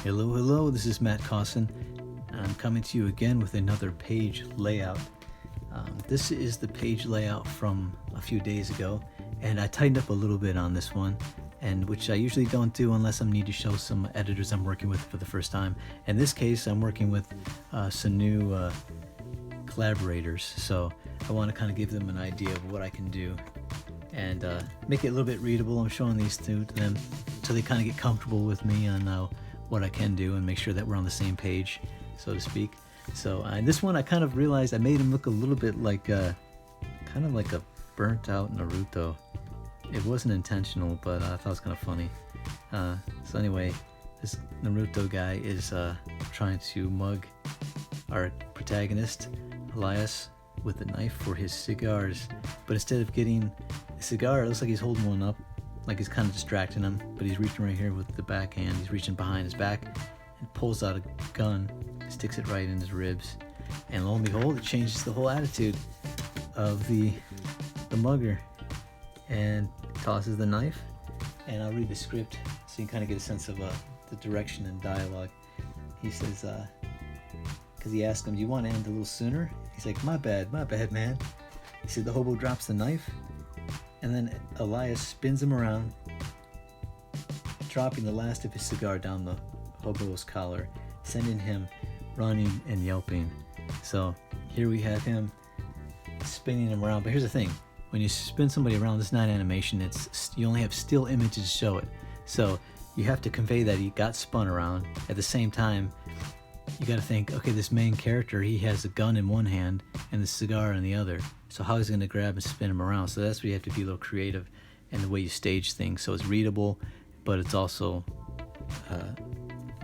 Hello, hello, this is Matt Cosson, and I'm coming to you again with another page layout. This is the page layout from a few days ago, and I tightened up a little bit on this one, and which I usually don't do unless I need to show some editors I'm working with for the first time. In this case, I'm working with some new collaborators, so I want to kind of give them an idea of what I can do and make it a little bit readable. I'm showing these two to them so they kind of get comfortable with me on what I can do and make sure that we're on the same page, so to speak. So this one I kind of realized I made him look a little bit like kind of like a burnt out Naruto. It wasn't intentional, but I thought it was kind of funny. So anyway, this Naruto guy is trying to mug our protagonist, Elias, with a knife for his cigars. But instead of getting a cigar, it looks like he's holding one up, like he's kind of distracting him, but he's reaching right here with the backhand. He's reaching behind his back and pulls out a gun, sticks it right in his ribs, and lo and behold, it changes the whole attitude of the mugger, and tosses the knife. And I'll read the script so you can kind of get a sense of the direction and dialogue. He says, because he asked him, "Do you want to end a little sooner?" He's like, my bad, man." He said the hobo drops the knife, and then Elias spins him around, dropping the last of his cigar down the hobo's collar, sending him running and yelping. So here we have him spinning him around. But here's the thing: when you spin somebody around, this is not animation. You only have still images to show it. So you have to convey that he got spun around. At the same time, you got to think, okay, this main character, he has a gun in one hand and the cigar in the other. So how is he going to grab and spin him around? So that's where you have to be a little creative in the way you stage things, so it's readable, but it's also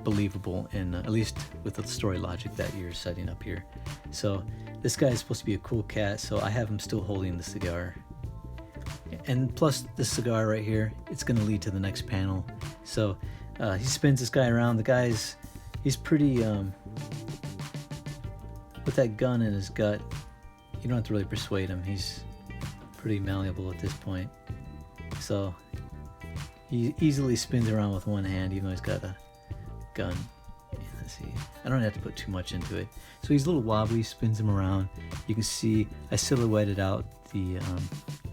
believable, and at least with the story logic that you're setting up here. So this guy is supposed to be a cool cat, so I have him still holding the cigar. And plus this cigar right here, it's going to lead to the next panel. So he spins this guy around. He's pretty, with that gun in his gut, you don't have to really persuade him. He's pretty malleable at this point. So he easily spins around with one hand, even though he's got a gun. Let's see, I don't have to put too much into it. So he's a little wobbly, spins him around. You can see I silhouetted out the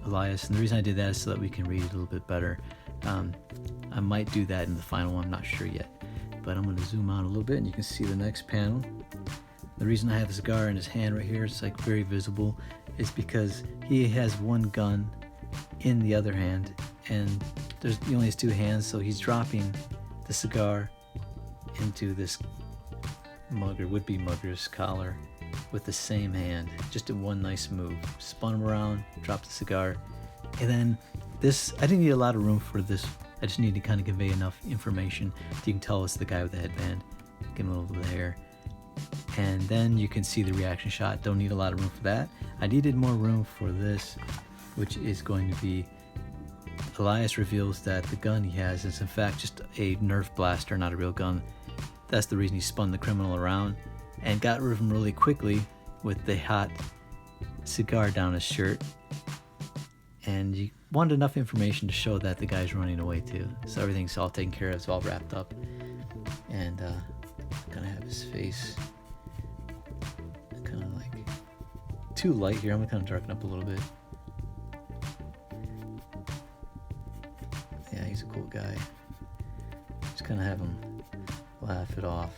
Elias, and the reason I did that is so that we can read it a little bit better. I might do that in the final one, I'm not sure yet. But I'm going to zoom out a little bit and you can see the next panel. The reason I have a cigar in his hand right here, it's like very visible, is because he has one gun in the other hand, and he only has two hands, so he's dropping the cigar into this would-be mugger's collar with the same hand, just in one nice move. Spun him around, dropped the cigar, and then this, I didn't need a lot of room for this. I just need to kind of convey enough information that you can tell it's the guy with the headband. Give him a little bit of hair. And then you can see the reaction shot. Don't need a lot of room for that. I needed more room for this, which is going to be Elias reveals that the gun he has is in fact just a Nerf blaster, not a real gun. That's the reason he spun the criminal around and got rid of him really quickly with the hot cigar down his shirt. And you wanted enough information to show that the guy's running away too. So everything's all taken care of, it's all wrapped up. And gonna have his face kind of like too light here. I'm gonna kind of darken up a little bit. Yeah, he's a cool guy. Just kind of have him laugh it off.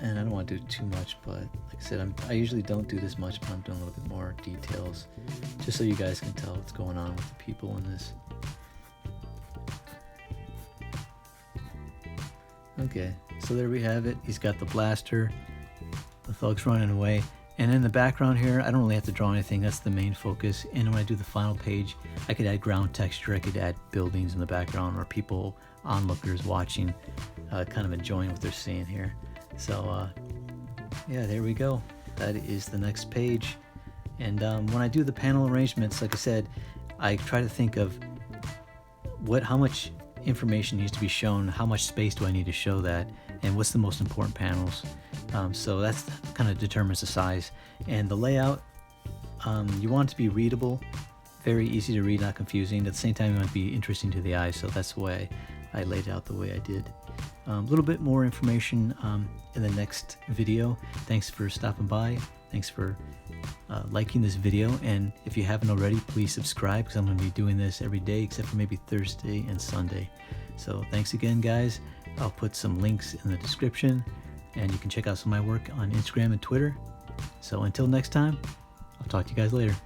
And I don't want to do too much, but like I said, I usually don't do this much, but I'm doing a little bit more details just so you guys can tell what's going on with the people in this. Okay, so there we have it. He's got the blaster, the thug's running away, and in the background here, I don't really have to draw anything. That's the main focus. And when I do the final page, I could add ground texture, I could add buildings in the background, or people, onlookers watching, kind of enjoying what they're seeing here. So yeah, there we go. That is the next page. And when I do the panel arrangements, like I said, I try to think of how much information needs to be shown, how much space do I need to show that, and what's the most important panels. So that's kind of determines the size. And the layout, you want it to be readable, very easy to read, not confusing. At the same time, it might be interesting to the eye, so that's why I laid it out the way I did. A little bit more information in the next video. Thanks for stopping by. Thanks for liking this video, and if you haven't already, please subscribe, because I'm going to be doing this every day except for maybe Thursday and Sunday. So thanks again, guys. I'll put some links in the description, and you can check out some of my work on Instagram and Twitter. So until next time, I'll talk to you guys later.